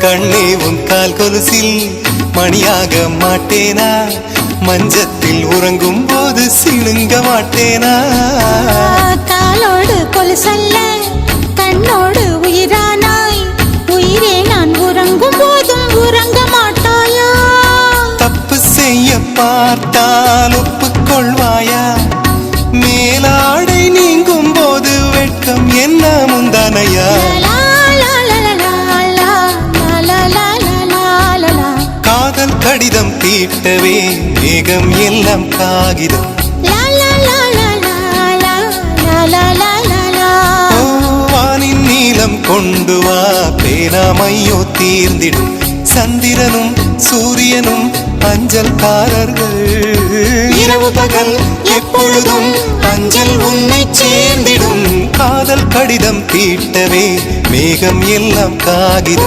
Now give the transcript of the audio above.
கண்ணே உன் கால் கொலுசில் மணியாக மாட்டேனா, மஞ்சத்தில் உறங்கும் போது சிணுங்க மாட்டேனா. காலோடு கொலுசல்ல கண்ணோடு உயிரானாய், உயிரே நான் உறங்கும் போதும் உறங்க மாட்டாயா. தப்பு செய்ய பார்த்தால் ஒப்புக்கொள்வாயா, மேலாடை நீங்கும் போது வெட்கம் என்ன முந்தானையா. காதல் கடிதம் தீட்டவே மேகம் எல்லாம் காகிதம், வானின் நீலம் கொண்டு வா பேனாமையோ தீர்ந்திடும். சந்திரனும் சூரியனும் அஞ்சல்காரர்கள், இரவு பகல் எப்பொழுதும் அஞ்சல் உன்னை சேர்ந்திடும். காதல் கடிதம் தீட்டவே மேகம் எல்லாம் காகிதம்.